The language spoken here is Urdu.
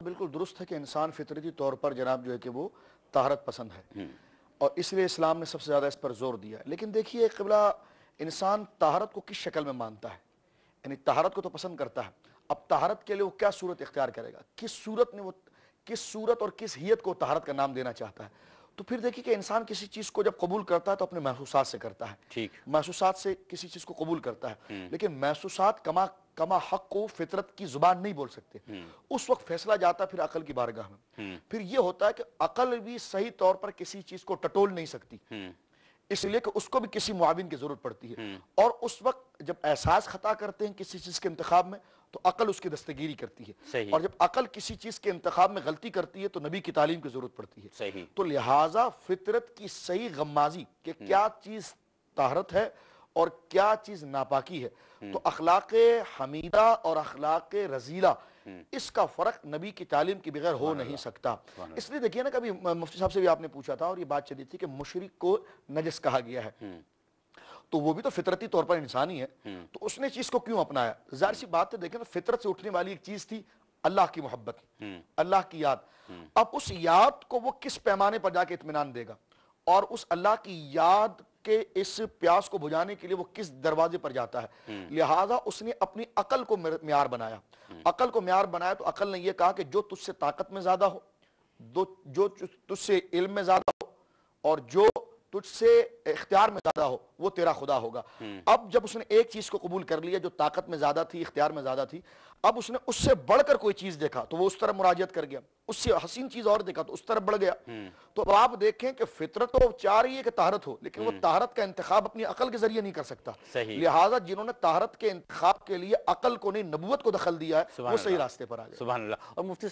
بالکل درست ہے کہ انسان فطرتی طور پر جناب جو ہے کہ وہ طہارت پسند ہے، اور اس لیے اسلام نے سب سے زیادہ اس پر زور دیا ہے۔ لیکن دیکھیے قبلہ، انسان طہارت کو کس شکل میں مانتا ہے؟ یعنی طہارت کو تو پسند کرتا ہے، اب طہارت کے لیے وہ کیا صورت اختیار کرے گا، کس صورت اور کس ہیت کو طہارت کا نام دینا چاہتا ہے؟ تو پھر دیکھیے کہ انسان کسی چیز کو جب قبول کرتا ہے تو اپنے محسوسات سے کرتا ہے، ٹھیک، محسوسات سے کسی چیز کو قبول کرتا ہے، لیکن محسوسات کما حق کو فطرت کی زبان نہیں بول سکتے۔ اس وقت فیصلہ جاتا ہے پھر عقل کی بارگاہ میں، پھر یہ ہوتا ہے کہ عقل بھی صحیح طور پر کسی چیز کو ٹٹول نہیں سکتی، اس لیے کہ اس کو بھی کسی معاون کی ضرورت پڑتی ہے، اور اس وقت جب احساس خطا کرتے ہیں کسی چیز کے انتخاب میں تو عقل اس کی دستگیری کرتی ہے، صحیح، اور جب عقل کسی چیز کے انتخاب میں غلطی کرتی ہے تو نبی کی تعلیم کی ضرورت پڑتی ہے۔ صحیح، تو لہٰذا فطرت کی صحیح غمازی کہ کیا چیز طہارت ہے اور کیا چیز ناپاکی ہے، تو اخلاق حمیدہ اور اخلاق رذیلہ اس کا فرق نبی کی تعلیم کے بغیر ہو نہیں سکتا۔ اس لیے دیکھیے نا، کبھی مفتی صاحب سے بھی آپ نے پوچھا تھا اور یہ بات چلی تھی کہ مشرک کو نجس کہا گیا ہے، تو وہ بھی تو فطرتی طور پر انسانی ہے، تو اس نے چیز کو کیوں اپنایا؟ ظاہر سی بات ہے، دیکھیں نا، فطرت سے اٹھنے والی ایک چیز تھی اللہ کی محبت، اللہ کی یاد۔ اب اس یاد کو وہ کس پیمانے پر جا کے اطمینان دے گا، اور اس اللہ کی یاد کے اس پیاس کو بجھانے کے لیے وہ کس دروازے پر جاتا ہے؟ لہٰذا اس نے اپنی عقل کو معیار بنایا، عقل کو معیار بنایا تو عقل نے یہ کہا کہ جو تجھ سے طاقت میں زیادہ ہو، جو تجھ سے علم میں زیادہ ہو، اور جو تجھ سے اختیار میں زیادہ ہو، وہ تیرا خدا ہوگا۔ اب جب اس نے ایک چیز کو قبول کر لیا جو طاقت میں زیادہ تھی، اختیار میں زیادہ تھی، اب اس نے اس سے بڑھ کر کوئی چیز دیکھا تو وہ اس طرح مراجعت کر گیا، اس سے حسین چیز اور دیکھا تو اس طرح بڑھ گیا۔ تو اب آپ دیکھیں کہ فطرت تو چاہ رہی ہے کہ طہارت ہو، لیکن وہ طہارت کا انتخاب اپنی عقل کے ذریعے نہیں کر سکتا، لہٰذا جنہوں نے طہارت کے انتخاب کے لیے عقل کو نہیں نبوت کو دخل دیا ہے وہ صحیح راستے پر آ گئے۔ سبحان اللہ۔ اور مفتی